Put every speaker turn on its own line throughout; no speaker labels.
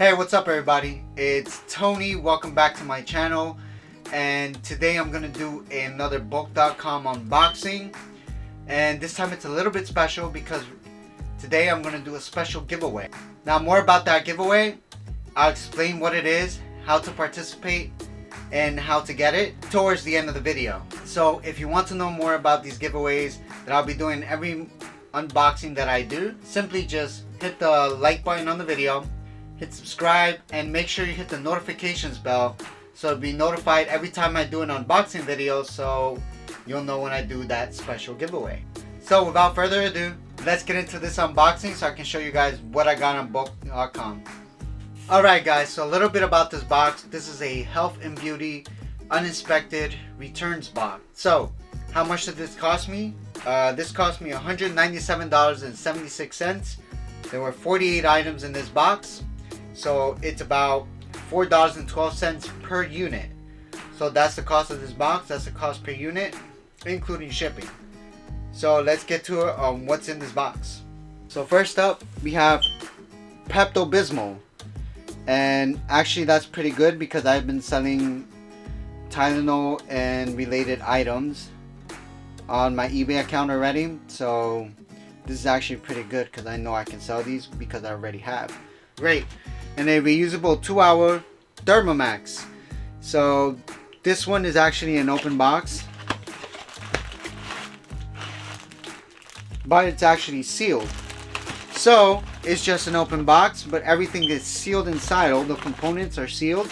Hey, what's up everybody? It's Tony. Welcome back to my channel. And today I'm going to do another bulk.com unboxing. And this time it's a little bit special because today I'm going to do a special giveaway. Now more about that giveaway. I'll explain what it is, how to participate, and how to get it towards the end of the video. So if you want to know more about these giveaways that I'll be doing every unboxing that I do, simply just hit the like button on the video, hit subscribe, and make sure you hit the notifications bell so you'll be notified every time I do an unboxing video, so you'll know when I do that special giveaway. So without further ado, let's get into this unboxing so I can show you guys what I got on bulk.com. Alright guys, so a little bit about this box. This is a health and beauty uninspected returns box. So how much did this cost me? This cost me $197.76. There were 48 items in this box, so it's about $4.12 per unit. So that's the cost of this box. That's the cost per unit, including shipping. So let's get to it on what's in this box. So first up, we have Pepto-Bismol, and actually that's pretty good because I've been selling Tylenol and related items on my eBay account already. So this is actually pretty good because I know I can sell these because I already have. Great. And a reusable 2-hour Thermomax. So this one is actually an open box, but it's actually sealed. So it's just an open box, but everything is sealed inside. All the components are sealed,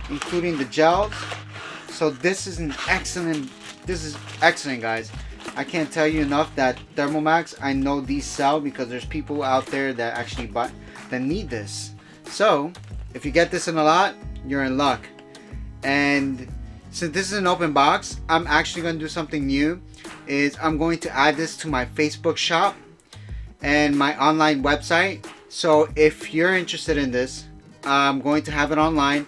including the gels. So this is excellent guys. I can't tell you enough that Thermomax, I know these sell because there's people out there that actually buy, that need this. So if you get this in a lot, you're in luck. And since this is an open box, I'm actually going to do something new. I'm going to add this to my Facebook shop and my online website. So if you're interested in this, I'm going to have it online,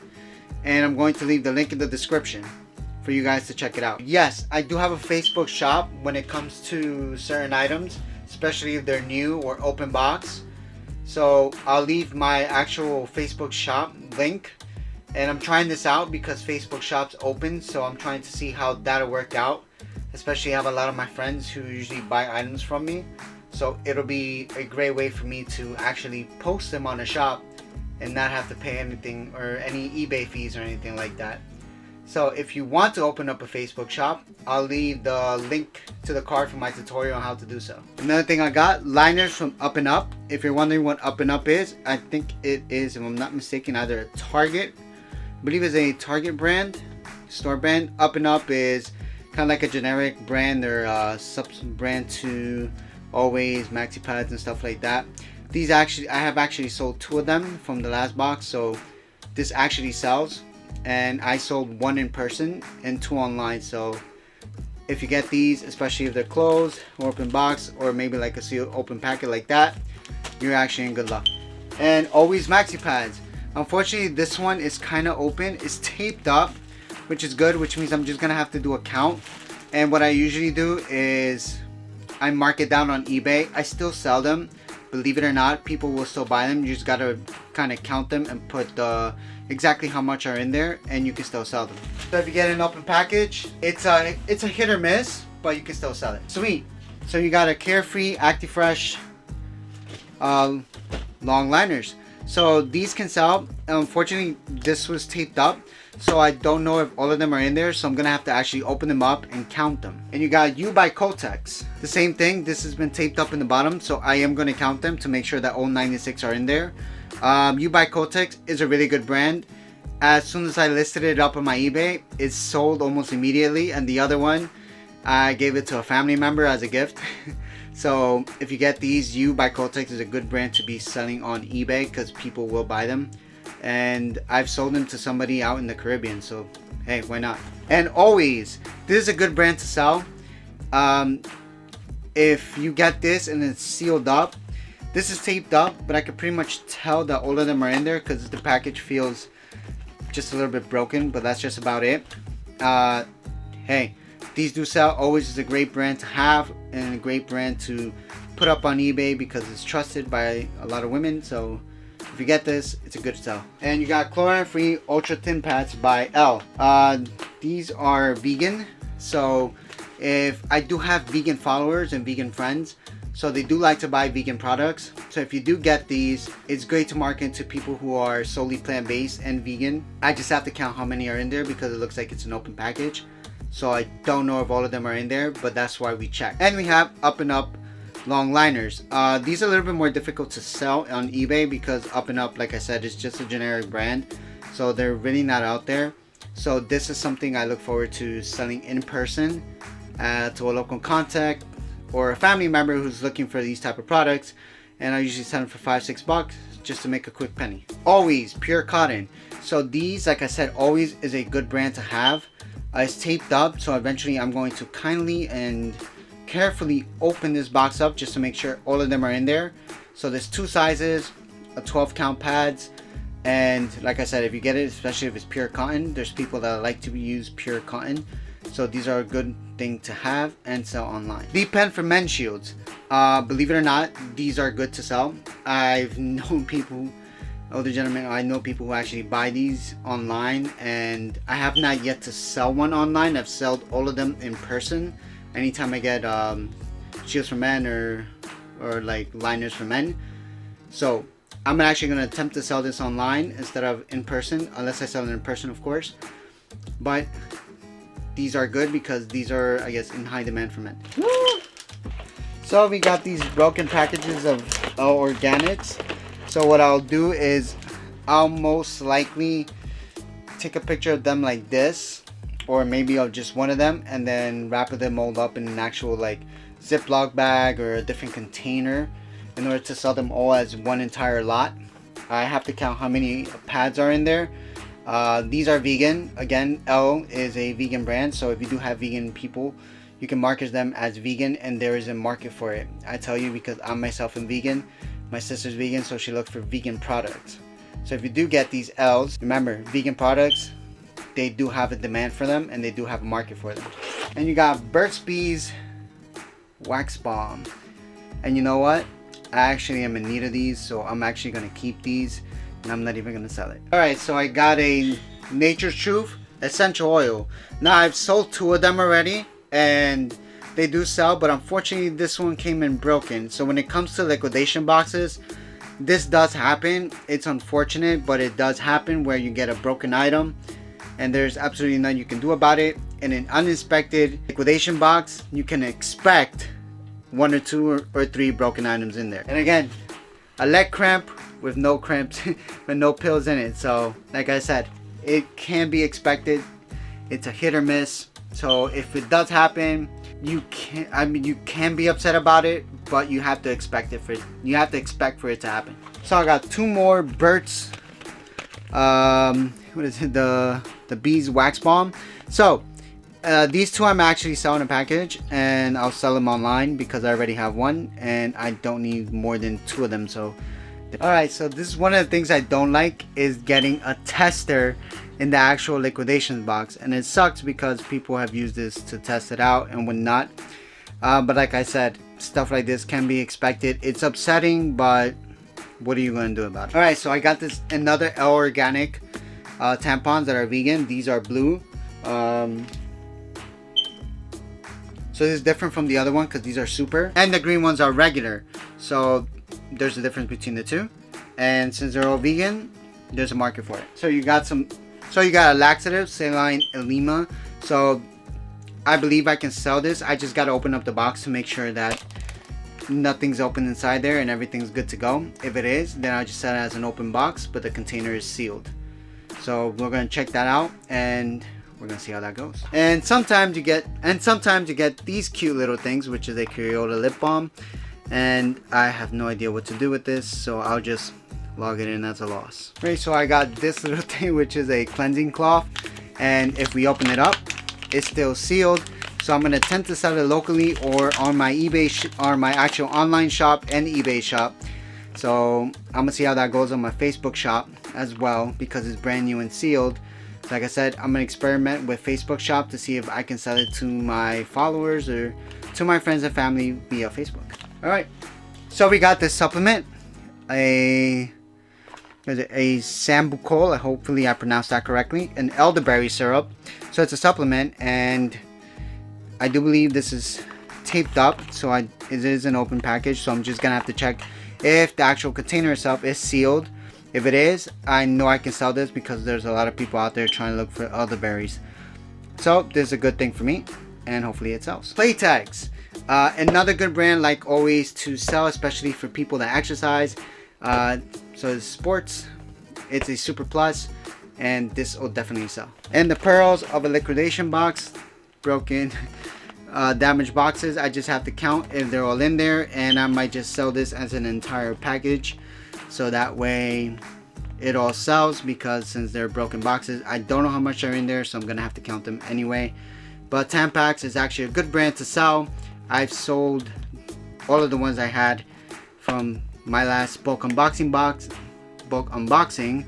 and I'm going to leave the link in the description for you guys to check it out. Yes, I do have a Facebook shop when it comes to certain items, especially if they're new or open box. So I'll leave my actual Facebook shop link, and I'm trying this out because Facebook shop's open, so I'm trying to see how that'll work out. Especially I have a lot of my friends who usually buy items from me, so it'll be a great way for me to actually post them on the shop and not have to pay anything or any eBay fees or anything like that. So if you want to open up a Facebook shop, I'll leave the link to the card for my tutorial on how to do so. Another thing I got, liners from Up and Up. If you're wondering what Up and Up is, I think it is, if I'm not mistaken, either a Target, I believe it's a Target brand, store brand. Up and Up is kind of like a generic brand or sub brand to Always, Maxi Pads and stuff like that. These actually, I have actually sold 2 of them from the last box, so this actually sells. And I sold 1 in person and 2 online. So if you get these, especially if they're closed or open box, or maybe like a sealed open packet like that, you're actually in good luck. And Always Maxi Pads. Unfortunately, this one is kind of open. It's taped up, which is good, which means I'm just gonna have to do a count. And what I usually do is I mark it down on eBay. I still sell them, believe it or not. People will still buy them. You just gotta kind of count them and put exactly how much are in there, and you can still sell them. So if you get an open package, it's a hit or miss, but you can still sell it. Sweet. So you got a Carefree ActiFresh long liners. So these can sell. Unfortunately, this was taped up, so I don't know if all of them are in there, so I'm gonna have to actually open them up and count them. And you got U by Kotex. The same thing. This has been taped up in the bottom, so I am gonna count them to make sure that all 96 are in there. U by Kotex is a really good brand. As soon as I listed it up on my eBay, it sold almost immediately, and the other one, I gave it to a family member as a gift. So if you get these, U by Kotex is a good brand to be selling on eBay because people will buy them. And I've sold them to somebody out in the Caribbean, so hey, why not? And Always, this is a good brand to sell. If you get this and it's sealed up, this is taped up, but I can pretty much tell that all of them are in there because the package feels just a little bit broken, but that's just about it. Hey, these do sell. Always is a great brand to have and a great brand to put up on eBay because it's trusted by a lot of women. So If you get this, it's a good sell. And you got chlorine-free ultra thin pads by L. These are vegan, so if I do have vegan followers and vegan friends, so they do like to buy vegan products. So if you do get these, it's great to market to people who are solely plant-based and vegan. I just have to count how many are in there because it looks like it's an open package. So I don't know if all of them are in there, but that's why we check. And we have Up and Up long liners. These are a little bit more difficult to sell on eBay because Up and Up, like I said, is just a generic brand. So they're really not out there. So this is something I look forward to selling in person to a local contact or a family member who's looking for these type of products, and I usually sell them for $5-6 just to make a quick penny. Always pure cotton. So these, like I said, Always is a good brand to have. It's taped up, so eventually I'm going to kindly and carefully open this box up just to make sure all of them are in there. So there's 2 sizes, a 12 count pads, and like I said, if you get it, especially if it's pure cotton, there's people that like to use pure cotton. So these are a good thing to have and sell online. The pen for men shields. Believe it or not, these are good to sell. I've known people, older gentlemen, I know people who actually buy these online, and I have not yet to sell one online. I've sold all of them in person. Anytime I get shields for men or like liners for men. So I'm actually going to attempt to sell this online instead of in person, unless I sell it in person, of course. But these are good because these are, I guess, in high demand for men. So we got these broken packages of organics. So what I'll do is I'll most likely take a picture of them like this, or maybe of just one of them, and then wrap them all up in an actual like Ziploc bag or a different container in order to sell them all as one entire lot. I have to count how many pads are in there. These are vegan. Again, L is a vegan brand, so if you do have vegan people, you can market them as vegan, and there is a market for it. I tell you because I myself am vegan. My sister's vegan, so she looked for vegan products. So if you do get these L's, remember, vegan products, they do have a demand for them, and they do have a market for them. And you got Burt's Bees Wax Bomb. And you know what? I actually am in need of these, so I'm actually going to keep these, and I'm not even going to sell it. Alright, so I got a Nature's Truth essential oil. Now I've sold 2 of them already, and they do sell, but unfortunately this one came in broken. So when it comes to liquidation boxes, this does happen. It's unfortunate, but it does happen where you get a broken item and there's absolutely nothing you can do about it. In an uninspected liquidation box, you can expect 1 or 2 or 3 broken items in there. And again, a leg cramp with no cramps with no pills in it. So like I said, it can be expected. It's a hit or miss. So if it does happen, you can be upset about it, but you have to expect it for it to happen. So I got 2 more Burt's what is it, the Bees Wax Bomb. So these 2 I'm actually selling a package, and I'll sell them online because I already have 1 and I don't need more than 2 of them. So alright, so this is one of the things I don't like, is getting a tester in the actual liquidation box, and it sucks because people have used this to test it out and whatnot. But like I said, stuff like this can be expected. It's upsetting, but what are you going to do about it? Alright, so I got this another L Organic tampons that are vegan. These are blue. So this is different from the other one because these are super, and the green ones are regular. So there's a difference between the 2, and since they're all vegan, there's a market for it. So you got a laxative, saline enema. So I believe I can sell this. I just got to open up the box to make sure that nothing's open inside there and everything's good to go. If it is, then I'll just sell it as an open box, but the container is sealed. So we're going to check that out, and we're going to see how that goes. And sometimes you get these cute little things, which is a Crayola lip balm, and I have no idea what to do with this, so I'll just log it in as a loss. Right, so I got this little thing, which is a cleansing cloth, and if we open it up, it's still sealed. So I'm going to attempt to sell it locally or on my eBay or my actual online shop and eBay shop. So I'm going to see how that goes on my Facebook shop as well, because it's brand new and sealed. Like I said, I'm going to experiment with Facebook shop to see if I can sell it to my followers or to my friends and family via Facebook. Alright, so we got this supplement, a There's a sambucol, hopefully I pronounced that correctly, an elderberry syrup. So it's a supplement, and I do believe this is taped up, so it is an open package. So I'm just gonna have to check if the actual container itself is sealed. If it is, I know I can sell this because there's a lot of people out there trying to look for elderberries. So this is a good thing for me, and hopefully it sells. Play tags, another good brand like always to sell, especially for people that exercise. So it's sports, it's a super plus, and this will definitely sell. And the pearls of a liquidation box, broken, damaged boxes. I just have to count if they're all in there, and I might just sell this as an entire package, so that way it all sells, because since they're broken boxes, I don't know how much are in there, so I'm gonna have to count them anyway. But Tampax is actually a good brand to sell. I've sold all of the ones I had from my last bulk unboxing.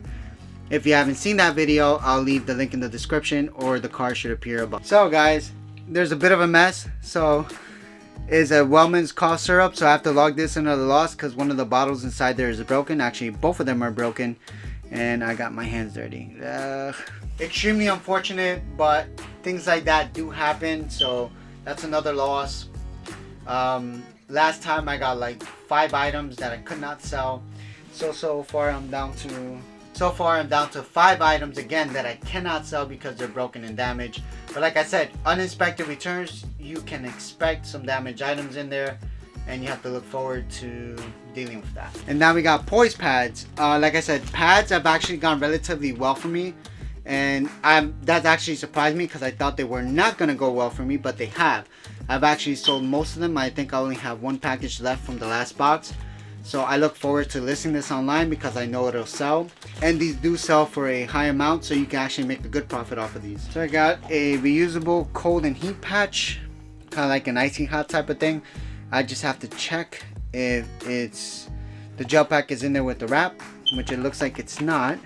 If you haven't seen that video, I'll leave the link in the description, or the card should appear above. So guys, there's a bit of a mess. So is a Wellman's cough syrup, so I have to log this into the loss because one of the bottles inside there is broken. Actually, both of them are broken, and I got my hands dirty. Extremely unfortunate, but things like that do happen, so that's another loss. Last time I got like 5 items that I could not sell, so far I'm down to 5 items again that I cannot sell because they're broken and damaged. But like I said, uninspected returns, you can expect some damaged items in there, and you have to look forward to dealing with that. And now we got poise pads. Like I said, pads have actually gone relatively well for me, and that actually surprised me because I thought they were not gonna go well for me, but they have. I've actually sold most of them. I think I only have 1 package left from the last box. So I look forward to listing this online because I know it'll sell. And these do sell for a high amount, so you can actually make a good profit off of these. So I got a reusable cold and heat patch, kind of like an icy hot type of thing. I just have to check if the gel pack is in there with the wrap, which it looks like it's not.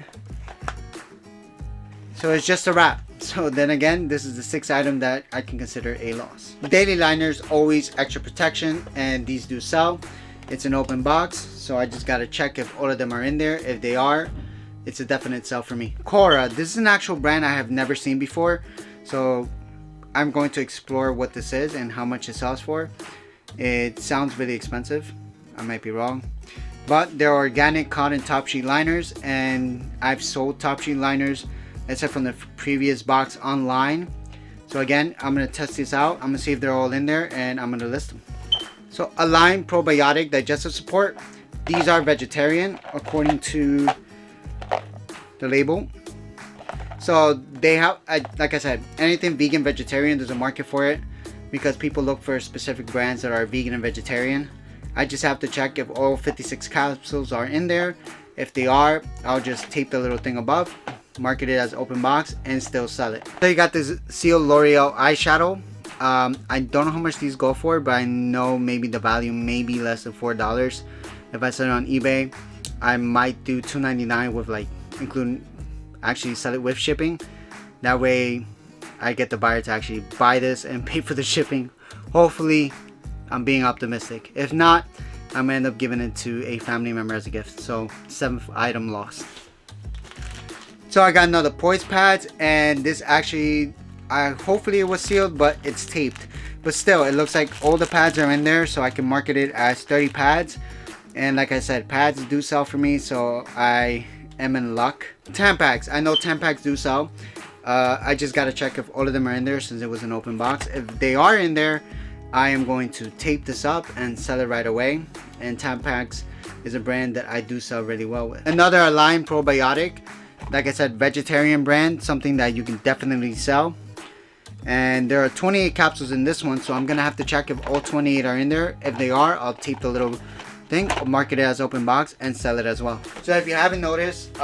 So it's just a wrap. So then again, this is the 6th item that I can consider a loss. Daily liners, always extra protection, and these do sell. It's an open box, so I just gotta check if all of them are in there. If they are, it's a definite sell for me. Cora, this is an actual brand I have never seen before, so I'm going to explore what this is and how much it sells for. It sounds really expensive, I might be wrong, but they're organic cotton top sheet liners, and I've sold top sheet liners except from the previous box online. So again, I'm gonna test this out. I'm gonna see if they're all in there, and I'm gonna list them. So Align probiotic digestive support. These are vegetarian according to the label. So they have, like I said, anything vegan, vegetarian, there's a market for it because people look for specific brands that are vegan and vegetarian. I just have to check if all 56 capsules are in there. If they are, I'll just tape the little thing above, market it as open box, and still sell it. So you got this Seal L'Oreal eyeshadow. I don't know how much these go for, but I know maybe the value may be less than $4. If I sell it on eBay, I might do $2.99 with like actually sell it with shipping. That way I get the buyer to actually buy this and pay for the shipping. Hopefully, I'm being optimistic. If not, I'm gonna end up giving it to a family member as a gift. So 7th item lost. So I got another poise pads, and this actually, hopefully it was sealed, but it's taped. But still, it looks like all the pads are in there, so I can market it as 30 pads. And like I said, pads do sell for me, so I am in luck. Tampax, I know Tampax do sell. I just gotta check if all of them are in there since it was an open box. If they are in there, I am going to tape this up and sell it right away. And Tampax is a brand that I do sell really well with. Another Align probiotic, like I said, vegetarian brand, something that you can definitely sell. And there are 28 capsules in this one, so I'm gonna have to check if all 28 are in there. If they are, I'll tape the little thing, I'll market it as open box, and sell it as well. So if you haven't noticed,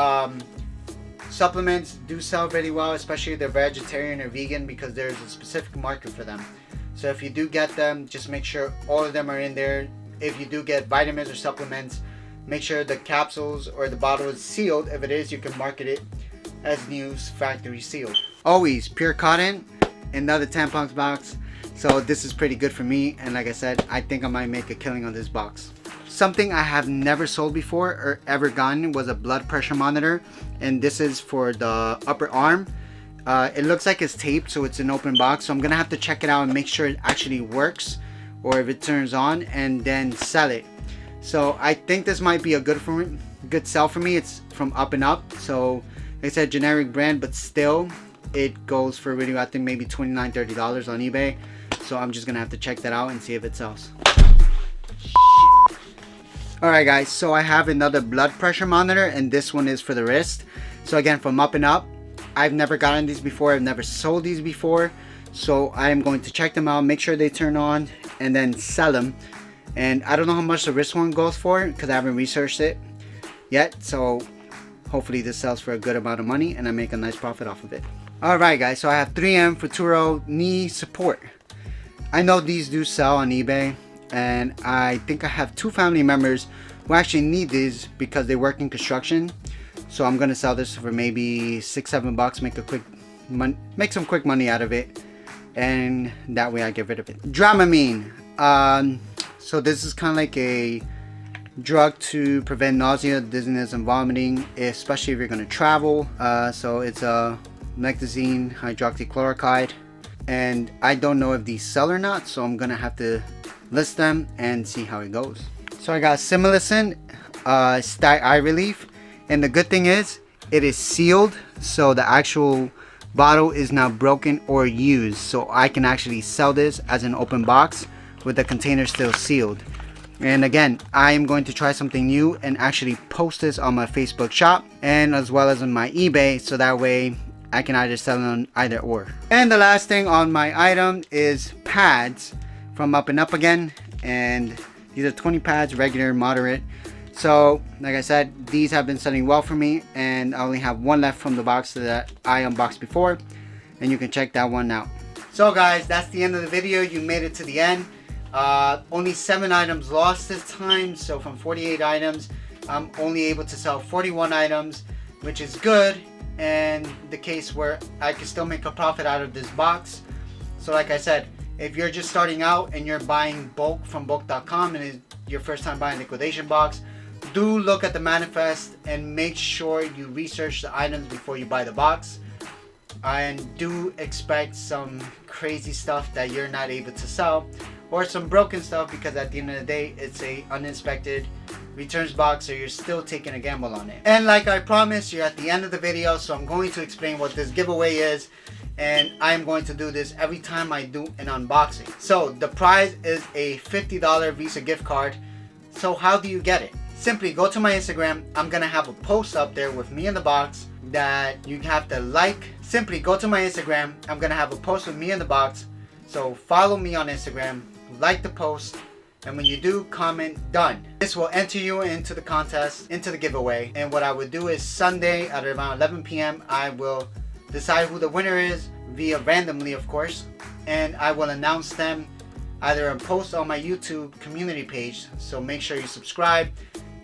supplements do sell really well, especially if they're vegetarian or vegan, because there's a specific market for them. So if you do get them, just make sure all of them are in there. If you do get vitamins or supplements, make sure the capsules or the bottle is sealed. If it is, you can market it as new factory sealed. Always pure cotton, another tampons box. So this is pretty good for me, and like I said, I think I might make a killing on this box. something I have never sold before or ever gotten was a blood pressure monitor, and this is for the upper arm. It looks like it's taped, so it's an open box, so I'm gonna have to check it out and make sure it actually works, or if it turns on, and then sell it. So I think this might be a good sell for me. It's from Up and Up, so it's a generic brand, but still it goes for really, I think maybe $29-$30 on eBay. So I'm just gonna have to check that out and see if it sells. Alright guys, so I have another blood pressure monitor, and this one is for the wrist. So again, from Up and Up. I've never gotten these before, I've never sold these before, so I am going to check them out, make sure they turn on, and then sell them. And I don't know how much the wrist one goes for because I haven't researched it yet, so hopefully this sells for a good amount of money and I make a nice profit off of it. Alright guys, so I have 3M Futuro knee support. I know these do sell on eBay, and I think I have 2 family members who actually need these because they work in construction. So I'm gonna sell this for maybe $6-7 bucks, make some quick money out of it, and that way I get rid of it. Dramamine. So this is kind of like a drug to prevent nausea, dizziness, and vomiting, especially if you're gonna travel. So it's a methazine hydroxychloroquine, and I don't know if these sell or not, so I'm gonna have to list them and see how it goes. So I got Similicin, Sty Eye Relief. And the good thing is, it is sealed, so the actual bottle is not broken or used. So I can actually sell this as an open box with the container still sealed. And again, I am going to try something new and actually post this on my Facebook shop and as well as on my eBay, so that way I can either sell it on either or. And the last thing on my item is pads from Up and Up again. And these are 20 pads, regular, moderate. So, like I said, these have been selling well for me, and I only have one left from the box that I unboxed before, and you can check that one out. So guys, that's the end of the video. You made it to the end. Only 7 items lost this time, so from 48 items, I'm only able to sell 41 items, which is good, and the case where I can still make a profit out of this box. So like I said, if you're just starting out and you're buying bulk from bulk.com and it's your first time buying liquidation box, do look at the manifest and make sure you research the items before you buy the box, and do expect some crazy stuff that you're not able to sell, or some broken stuff, because at the end of the day it's a uninspected returns box, so you're still taking a gamble on it. And like I promised, you're at the end of the video, so I'm going to explain what this giveaway is, and I'm going to do this every time I do an unboxing. So the prize is a $50 Visa gift card. So how do you get it? Simply go to my Instagram. I'm gonna have a post up there with me in the box that you have to like. Simply go to my Instagram. I'm gonna have a post with me in the box. So follow me on Instagram, like the post, and when you do, comment done. This will enter you into the contest, into the giveaway. And what I would do is Sunday at around 11 p.m. I will decide who the winner is via randomly, of course, and I will announce them either a post on my YouTube community page. So make sure you subscribe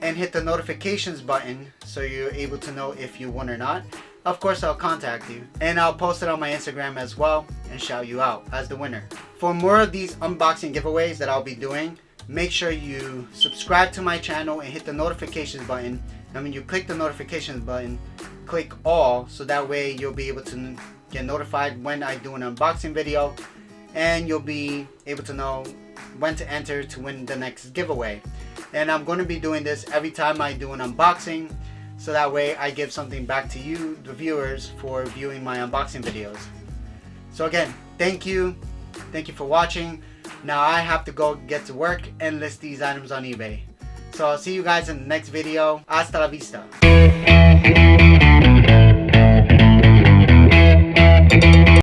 and hit the notifications button so you're able to know if you won or not. Of course, I'll contact you, and I'll post it on my Instagram as well and shout you out as the winner. For more of these unboxing giveaways that I'll be doing, make sure you subscribe to my channel and hit the notifications button. And when you click the notifications button, click all, so that way you'll be able to get notified when I do an unboxing video, and you'll be able to know when to enter to win the next giveaway. And I'm going to be doing this every time I do an unboxing, so that way I give something back to you, the viewers, for viewing my unboxing videos. So again, thank you for watching. Now I have to go get to work and list these items on eBay. So I'll see you guys in the next video. Hasta la vista.